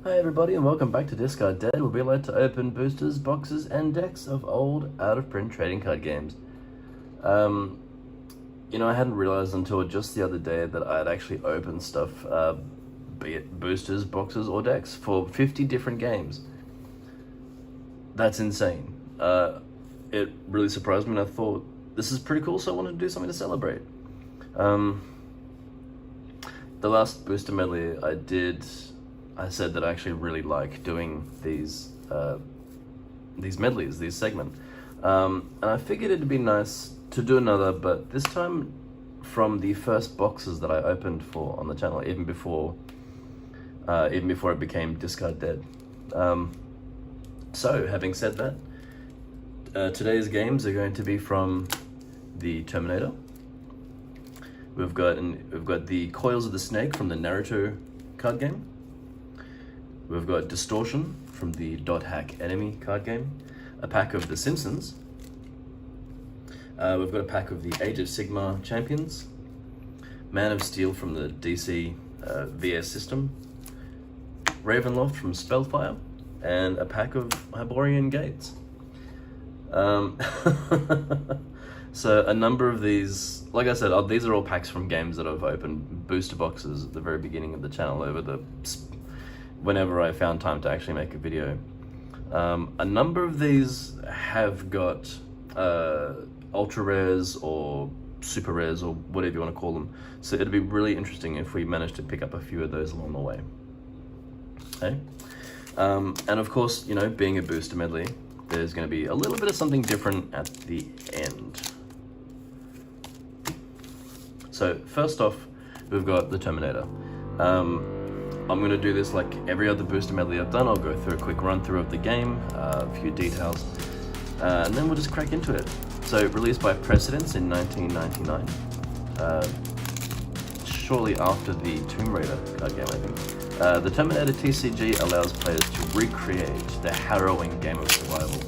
Hi everybody and welcome back to Discard Dead, where we like to open boosters, boxes and decks of old, out-of-print trading card games. I hadn't realized until just the other day that I had actually opened stuff, be it boosters, boxes or decks, for 50 different games. That's insane. It really surprised me and I thought, this is pretty cool, so I wanted to do something to celebrate. The last booster medley I said that I actually really like doing these medleys, these segments. And I figured it'd be nice to do another, but this time from the first boxes that I opened on the channel, even before it became Discard Dead. So, having said that, today's games are going to be from the Terminator. We've got the Coils of the Snake from the Naruto card game. We've got Distortion from the Dot Hack Enemy card game, a pack of the Simpsons. We've got a pack of the Age of Sigmar Champions, Man of Steel from the DC VS system, Ravenloft from Spellfire, and a pack of Hyborian Gates. So a number of these, like I said, these are all packs from games that I've opened booster boxes at the very beginning of the channel whenever I found time to actually make a video. A number of these have got ultra rares or super rares or whatever you want to call them. So it'd be really interesting if we managed to pick up a few of those along the way. Okay? And of course, being a booster medley, there's going to be a little bit of something different at the end. So first off, we've got the Terminator. I'm going to do this like every other booster medley I've done. I'll go through a quick run through of the game, a few details, and then we'll just crack into it. So released by Precedence in 1999, shortly after the Tomb Raider card game, I think. The Terminator TCG allows players to recreate the harrowing game of survival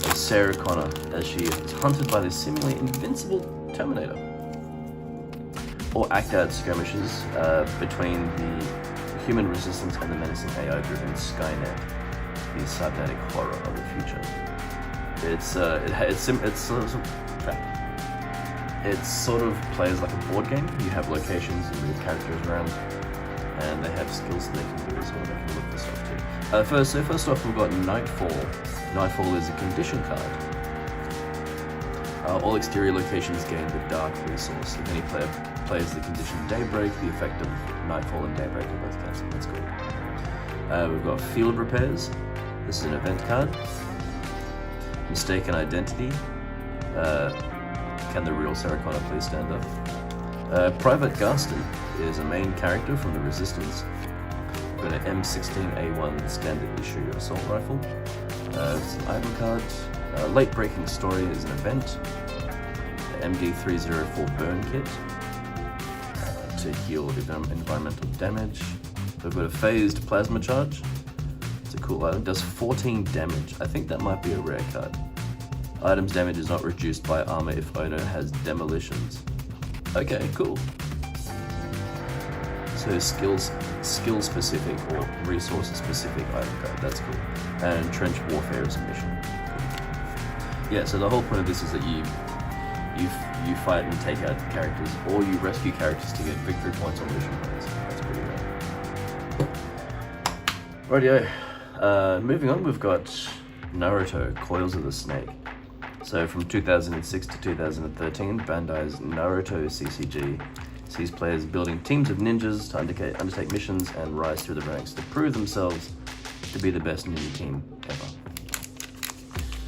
of Sarah Connor as she is hunted by the seemingly invincible Terminator, or act out skirmishes between the human resistance and the menacing AI-driven Skynet, the cybernetic horror of the future. It sort of plays like a board game. You have locations and move characters around, and they have skills that they can do as well. They can look for stuff too. First off, we've got Nightfall. Nightfall is a condition card. All exterior locations gain the Dark resource. If any player plays the condition Daybreak, the effect of Nightfall and Daybreak are both cancelled. That's cool. We've got Field Repairs. This is an event card. Mistaken Identity. Can the real Sarah Connor please stand up? Private Garston is a main character from the Resistance. We've got an M16A1 standard issue assault rifle. It's an item card. Late Breaking Story is an event. MD304 burn kit to heal environmental damage. We've got a phased plasma charge. It's a cool item. Does 14 damage. I think that might be a rare card. Items damage is not reduced by armor if owner has demolitions. Okay, cool. So skill specific or resource specific item card. That's cool. And trench warfare is a mission. Yeah, so the whole point of this is that you fight and take out characters, or you rescue characters to get victory points on mission points. That's pretty rad. Rightio. Moving on, we've got Naruto, Coils of the Snake. So from 2006 to 2013, Bandai's Naruto CCG sees players building teams of ninjas to undertake missions and rise through the ranks to prove themselves to be the best ninja team ever.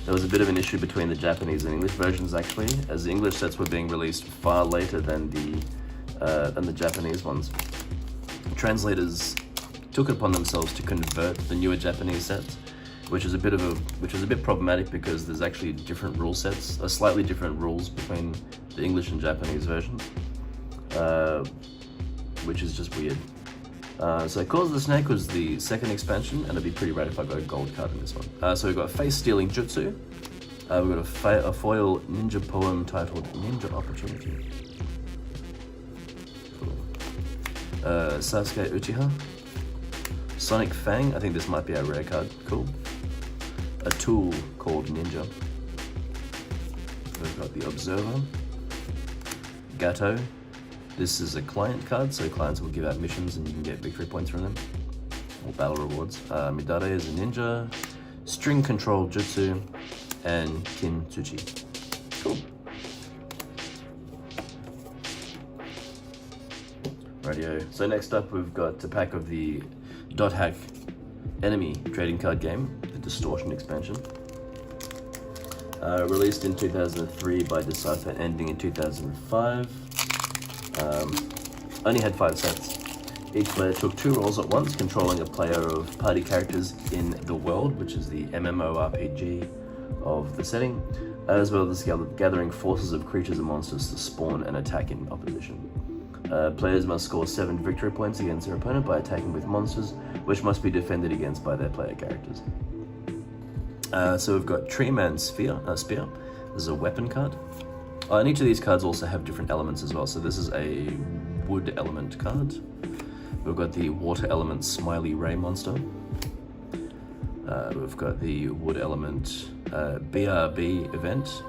There was a bit of an issue between the Japanese and English versions, actually, as the English sets were being released far later than the Japanese ones. Translators took it upon themselves to convert the newer Japanese sets, which is a bit problematic because there's actually different rule sets, slightly different rules between the English and Japanese versions, which is just weird. So Coils of the Snake was the second expansion, and it'd be pretty rad if I got a gold card in this one. So we've got Face Stealing Jutsu. We've got a foil ninja poem titled Ninja Opportunity. Cool. Sasuke Uchiha. Sonic Fang, I think this might be our rare card, cool. A tool called Ninja. We've got the Observer. Gato, this is a client card, so clients will give out missions and you can get victory points from them, or battle rewards. Midare is a ninja. String Control Jutsu, and Kin Tsuchi. Cool. Radio. So next up we've got a pack of the Dot Hack Enemy trading card game, the Distortion expansion. Released in 2003 by Decipher, ending in 2005. Only had 5 sets. Each player took 2 roles at once, controlling a player of party characters in the world, which is the MMORPG of the setting, as well as gathering forces of creatures and monsters to spawn and attack in opposition. Players must score 7 victory points against their opponent by attacking with monsters, which must be defended against by their player characters. So we've got Tree Man Spear. This is a weapon card. And each of these cards also have different elements as well. So this is a wood element card. We've got the water element Smiley Ray monster. We've got the wood element BRB event.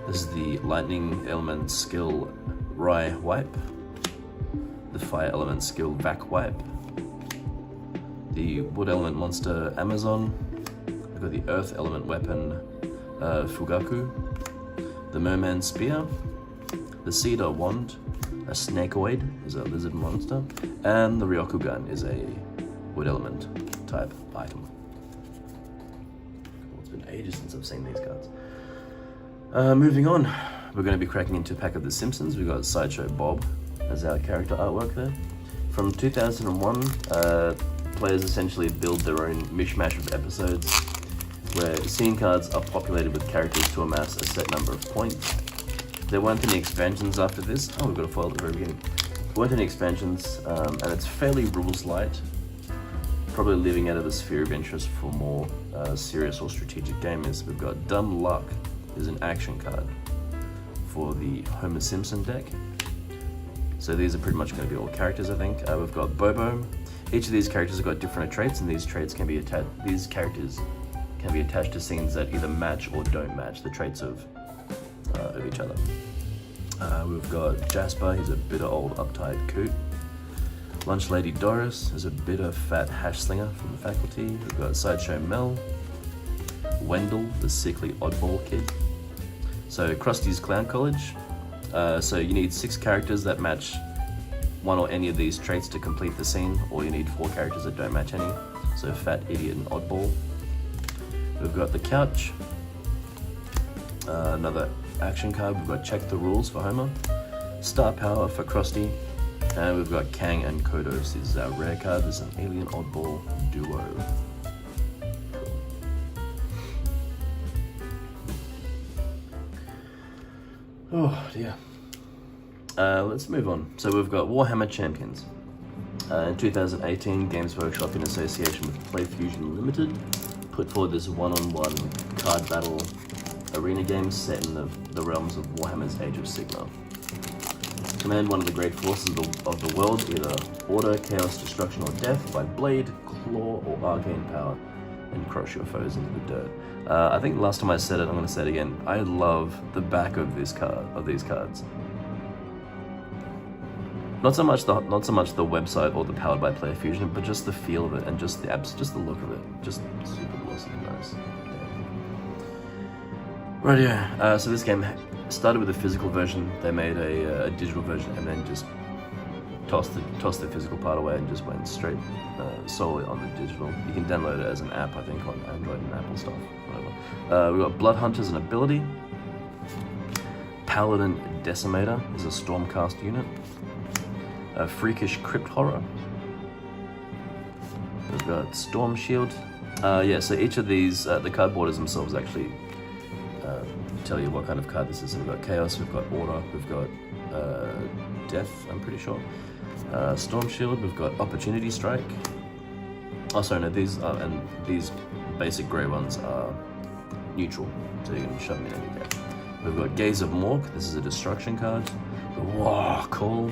This is the lightning element skill Rye Wipe. The fire element skill Vac Wipe. The wood element monster Amazon. We've got the earth element weapon Fugaku. The merman spear. The cedar wand. A snakeoid is a lizard monster, and the Ryokugan is a wood element type item. Well, it's been ages since I've seen these cards. Moving on, we're going to be cracking into a pack of The Simpsons. We've got Sideshow Bob as our character artwork there. From 2001, players essentially build their own mishmash of episodes where scene cards are populated with characters to amass a set number of points. There weren't any expansions after this. Oh, we've got a foil at the very beginning. There weren't any expansions, and it's fairly rules light. Probably living out of the sphere of interest for more serious or strategic gamers. We've got Dumb Luck is an action card for the Homer Simpson deck. So these are pretty much going to be all characters, I think. We've got Bobo. Each of these characters have got different traits, and these traits can be attached. These characters can be attached to scenes that either match or don't match the traits of each other. We've got Jasper, he's a bitter old uptight coot. Lunch Lady Doris is a bitter fat hash slinger from the faculty. We've got Sideshow Mel. Wendell, the sickly oddball kid. So Krusty's Clown College. So you need 6 characters that match one or any of these traits to complete the scene, or you need 4 characters that don't match any. So Fat, Idiot, and Oddball. We've got the Couch. Another action card. We've got Check the Rules for Homer. Star Power for Krusty. And we've got Kang and Kodos. This is our rare card. This is an Alien Oddball duo. Oh dear. Let's move on. So we've got Warhammer Champions. In 2018, Games Workshop, in association with PlayFusion Limited, put forward this one-on-one card battle arena game set in the realms of Warhammer's Age of Sigmar. Command one of the great forces of the world, either order, chaos, destruction, or death, by blade, claw, or arcane power, and crush your foes into the dirt. I think last time I said it, I'm going to say it again. I love the back of these cards. Not so much the website or the Powered by Player Fusion, but just the feel of it and just the look of it. Just super glossy and nice. Rightio. So this game started with a physical version. They made a digital version and then just tossed the physical part away and just went straight solely on the digital. You can download it as an app, I think, on Android and Apple stuff. Whatever. We've got Blood Hunt as an ability. Paladin Decimator is a Stormcast unit. Freakish Crypt Horror. We've got Storm Shield. So each of these, the card borders themselves actually tell you what kind of card this is. So we've got Chaos, we've got Order, we've got Death, I'm pretty sure. Storm Shield, we've got Opportunity Strike. Oh, sorry, no, these basic grey ones are neutral, so you can shove them in any deck. We've got Gaze of Mork, this is a destruction card. Wow, cool.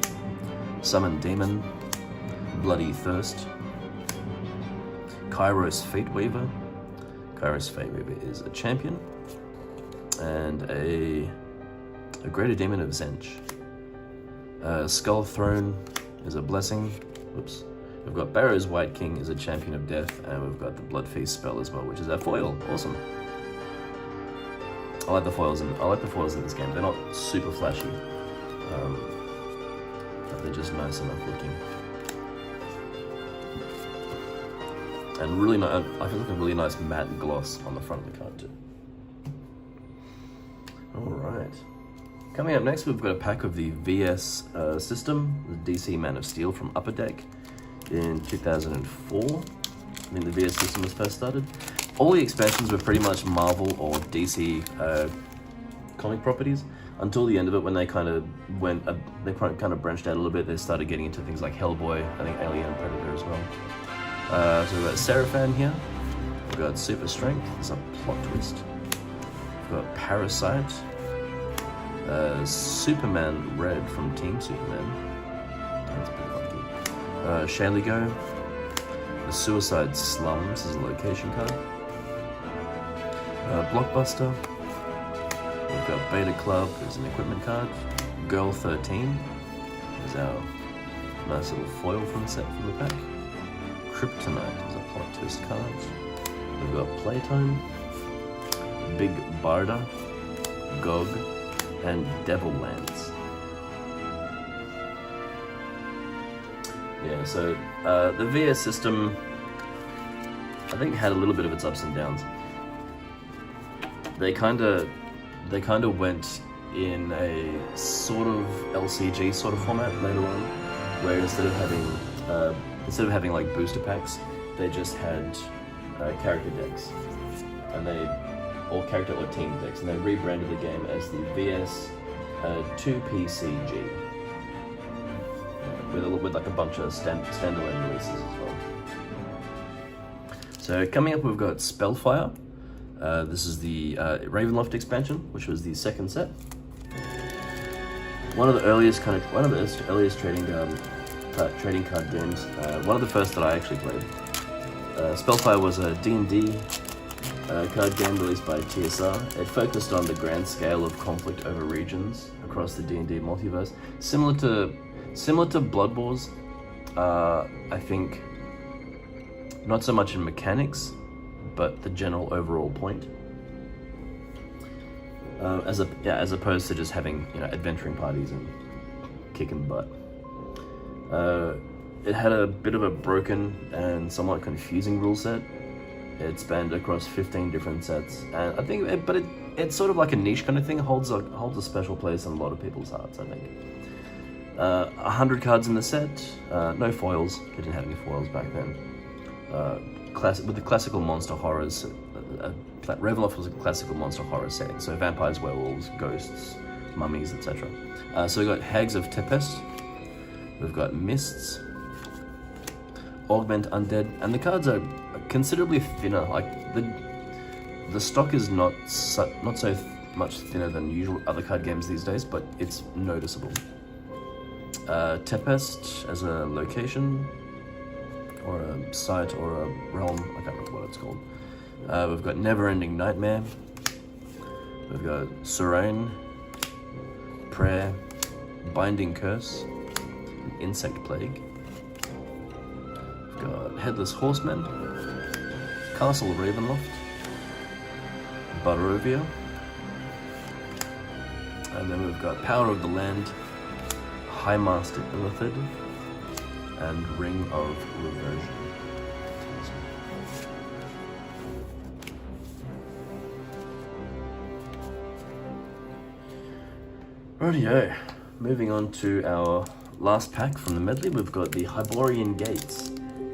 Summon Demon. Bloody Thirst, Kairos Fate Weaver. Kairos Fate Weaver is a champion, and a Greater Demon of Zench. Skull Throne is a blessing. Whoops. We've got Barrow's White King is a champion of death, and we've got the Blood Feast spell as well, which is our foil. Awesome. I like the foils in this game. They're not super flashy, but they're just nice enough looking. And really nice. I feel like a really nice matte gloss on the front of the card too. All right. Coming up next, we've got a pack of the VS system, the DC Man of Steel from Upper Deck in 2004. I think the VS system was first started. All the expansions were pretty much Marvel or DC comic properties until the end of it, when they kind of branched out a little bit. They started getting into things like Hellboy, I think Alien and Predator as well. So we've got Seraphan here. We've got Super Strength. There's a plot twist. We've got Parasite. Superman Red from Team Superman. That's pretty lucky. Shaligo. The Suicide Slums is a location card. Blockbuster. We've got Beta Club is an equipment card. Girl 13 is our nice little foil from the pack. Kryptonite is a plot twist card. We've got Playtime, Big Barda, Gog, and Devillands. Yeah, so the VS system, I think, had a little bit of its ups and downs. They kind of went in a sort of LCG sort of format later on, where instead of having like booster packs, they just had character decks, or character or team decks, and they rebranded the game as the VS 2PCG, with like a bunch of standalone releases as well. So coming up, we've got Spellfire. This is the Ravenloft expansion, which was the second set. One of the earliest trading card games. One of the first that I actually played. Spellfire was a D&D card game released by TSR. It focused on the grand scale of conflict over regions across the D&D multiverse, similar to Blood Wars. I think not so much in mechanics, but the general overall point. As opposed to just having adventuring parties and kicking butt. It had a bit of a broken and somewhat confusing rule set. It spanned across 15 different sets, and I think, it's sort of like a niche kind of thing. Holds a special place in a lot of people's hearts, I think. 100 cards in the set, no foils. They didn't have any foils back then. With the classical monster horrors, Ravenloft was a classical monster horror setting, so vampires, werewolves, ghosts, mummies, etc. So we've got Hags of Tempest, we've got Mists, Augment Undead, and the cards are considerably thinner. Like the stock is not so much thinner than usual other card games these days, but it's noticeable. Tempest as a location, or a site, or a realm, I can't remember what it's called. We've got Never-Ending Nightmare, we've got Serene, Prayer, Binding Curse, and Insect Plague. We've got Headless Horseman, Castle Ravenloft, Barovia, and then we've got Power of the Land, High Master Illithid, and Ring of Reversion. Rightio, moving on to our last pack from the medley, we've got the Hyborian Gates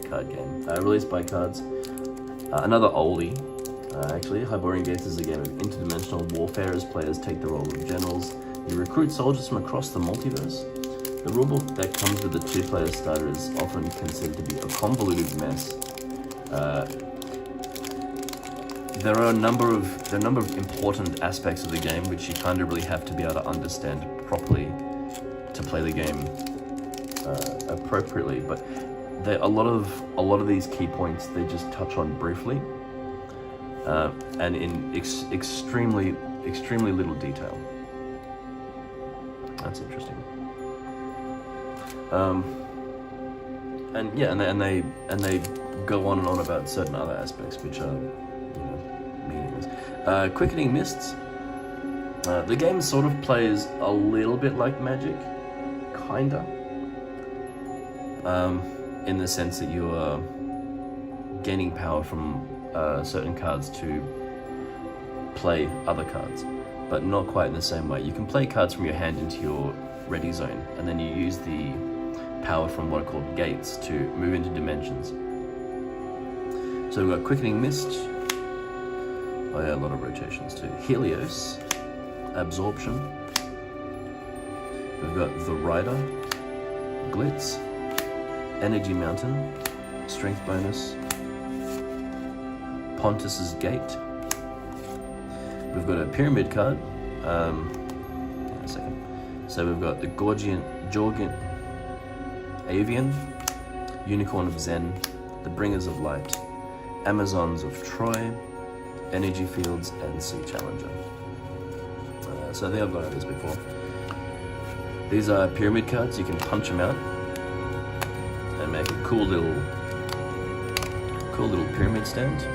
card game, released by Cards. Another oldie, actually. Hyborian Gates is a game of interdimensional warfare as players take the role of generals. You recruit soldiers from across the multiverse. The rulebook that comes with the two-player starter is often considered to be a convoluted mess. There are a number of important aspects of the game which you kind of really have to be able to understand properly to play the game appropriately. But a lot of these key points they just touch on briefly, and in extremely little detail. That's interesting. And yeah, and they go on and on about certain other aspects which are, meaningless. Quickening Mists. The game sort of plays a little bit like Magic, kinda. In the sense that you are gaining power from certain cards to play other cards, but not quite in the same way. You can play cards from your hand into your ready zone, and then you use the power from what are called gates to move into dimensions. So we've got Quickening Mist. Oh yeah, a lot of rotations too. Helios, Absorption. We've got The Rider, Glitz, Energy Mountain, Strength Bonus, Pontus's Gate. We've got a Pyramid card. A second. So we've got the Georgian Avian, Unicorn of Zen, the Bringers of Light, Amazons of Troy, Energy Fields, and Sea Challenger. So I think I've gone over this before. These are pyramid cards. You can punch them out and make a cool little pyramid stand.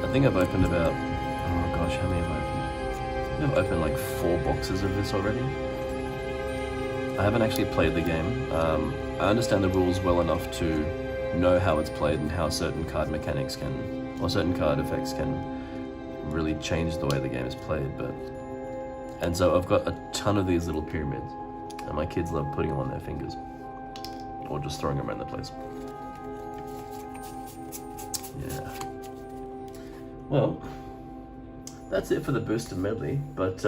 I think I've opened about, oh gosh, how many have I opened? I think I've opened like 4 boxes of this already. I haven't actually played the game. I understand the rules well enough to know how it's played and how certain card mechanics or certain card effects can really change the way the game is played. And so I've got a ton of these little pyramids, and my kids love putting them on their fingers or just throwing them around the place. Yeah. Well, that's it for the booster medley, but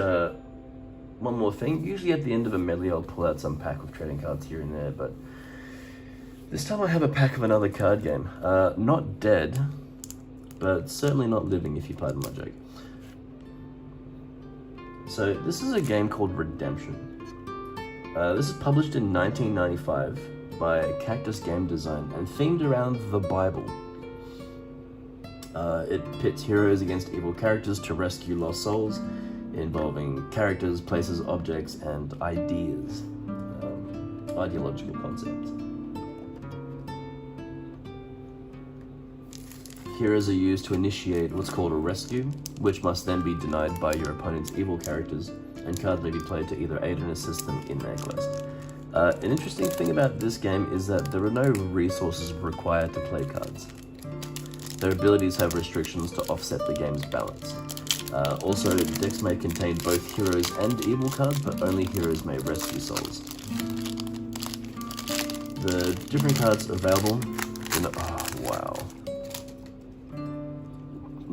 one more thing. Usually at the end of a medley I'll pull out some pack of trading cards here and there, but this time I have a pack of another card game. Not dead, but certainly not living, if you pardon my joke. So this is a game called Redemption. This is published in 1995 by Cactus Game Design and themed around the Bible. It pits heroes against evil characters to rescue lost souls, involving characters, places, objects, and ideas. Ideological concepts. Heroes are used to initiate what's called a rescue, which must then be denied by your opponent's evil characters, and cards may be played to either aid and assist them in their quest. An interesting thing about this game is that there are no resources required to play cards. Their abilities have restrictions to offset the game's balance. Also, decks may contain both heroes and evil cards, but only heroes may rescue souls. The different cards available in the,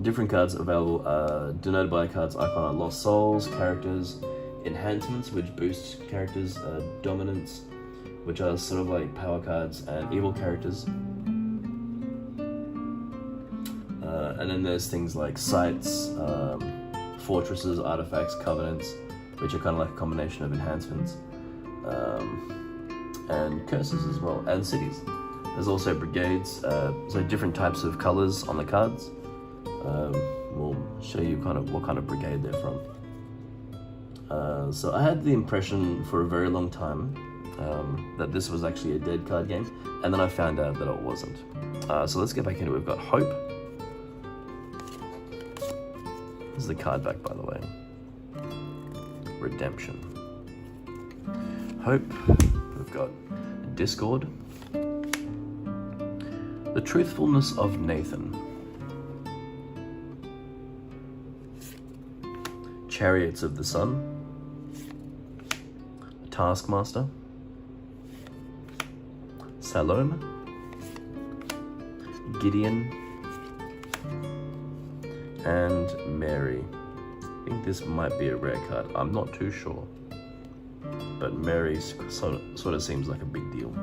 different cards available are denoted by a card's icon are lost souls, characters, enhancements, which boost characters' dominance, which are sort of like power cards, and evil characters. And then there's things like sites, fortresses, artifacts, covenants, which are kind of like a combination of enhancements, and curses as well, and cities. There's also brigades, so different types of colors on the cards. We'll show you kind of what kind of brigade they're from. So I had the impression for a very long time that this was actually a dead card game, and then I found out that it wasn't. So let's get back into it. We've got Hope. This is the card back, by the way. Redemption. Hope. We've got Discord. The Truthfulness of Nathan. Chariots of the Sun. Taskmaster. Salome. Gideon. And Mary. I think this might be a rare card. I'm not too sure. But Mary sort of seems like a big deal.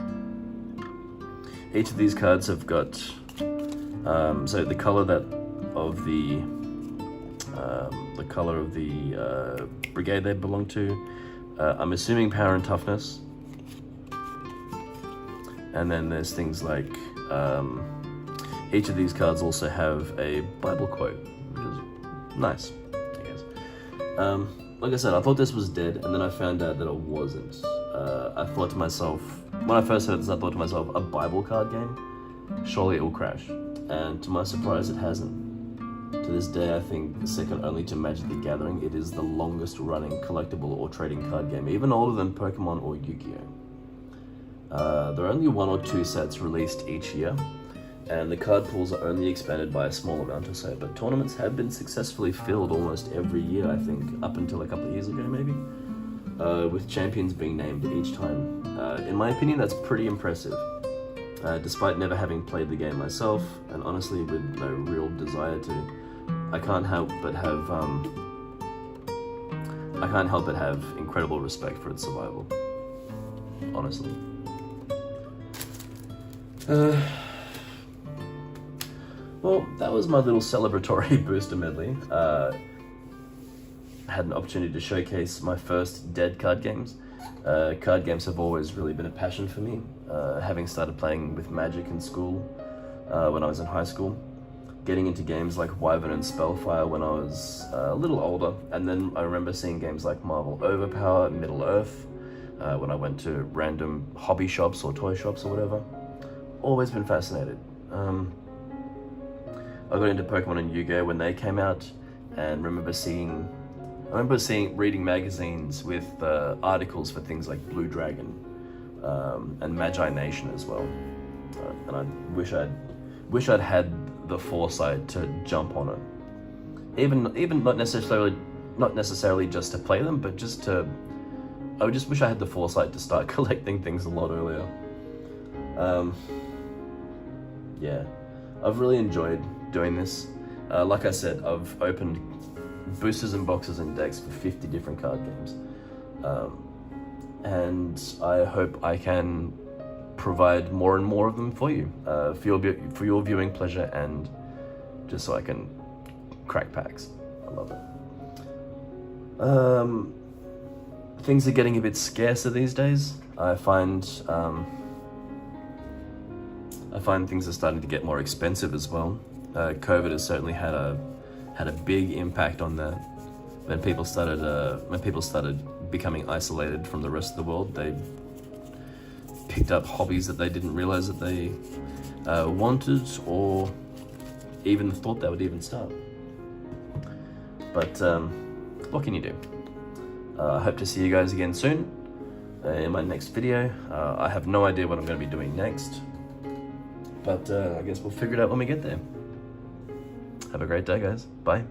Each of these cards have got so the color of the brigade they belong to. I'm assuming power and toughness. And then there's things like, each of these cards also have a Bible quote, which is nice, I guess. Like I said, I thought this was dead, and then I found out that it wasn't. I thought to myself, when I first heard this, I thought to myself, a Bible card game? Surely it will crash. And to my surprise, it hasn't. To this day, I think, second only to Magic the Gathering, it is the longest running collectible or trading card game, even older than Pokemon or Yu-Gi-Oh! There are only 1 or 2 sets released each year, and the card pools are only expanded by a small amount or so, but tournaments have been successfully filled almost every year, I think, up until a couple of years ago maybe, with champions being named each time. In my opinion, that's pretty impressive. Despite never having played the game myself, and honestly with no real desire to, I can't help but have incredible respect for its survival. Honestly. Well, that was my little celebratory booster medley. I had an opportunity to showcase my first dead card games. Card games have always really been a passion for me, having started playing with Magic in school when I was in high school, getting into games like Wyvern and Spellfire when I was a little older, and then I remember seeing games like Marvel Overpower, Middle-earth, when I went to random hobby shops or toy shops or whatever. Always been fascinated. I got into Pokemon and Yu-Gi-Oh! When they came out, and reading magazines with articles for things like Blue Dragon and Magi Nation as well. And I wish I'd had the foresight to jump on it. Even not necessarily just to play them, but just to. I would just wish I had the foresight to start collecting things a lot earlier. Yeah, I've really enjoyed doing this. Like I said, I've opened boosters and boxes and decks for 50 different card games. And I hope I can provide more and more of them for you, for your viewing pleasure, and just so I can crack packs. I love it. Things are getting a bit scarcer these days. I find things are starting to get more expensive as well. COVID has certainly had a big impact on that. When people started becoming isolated from the rest of the world, they picked up hobbies that they didn't realize that they wanted or even thought they would even start. But what can you do? I hope to see you guys again soon in my next video. I have no idea what I'm going to be doing next, but I guess we'll figure it out when we get there. Have a great day, guys. Bye.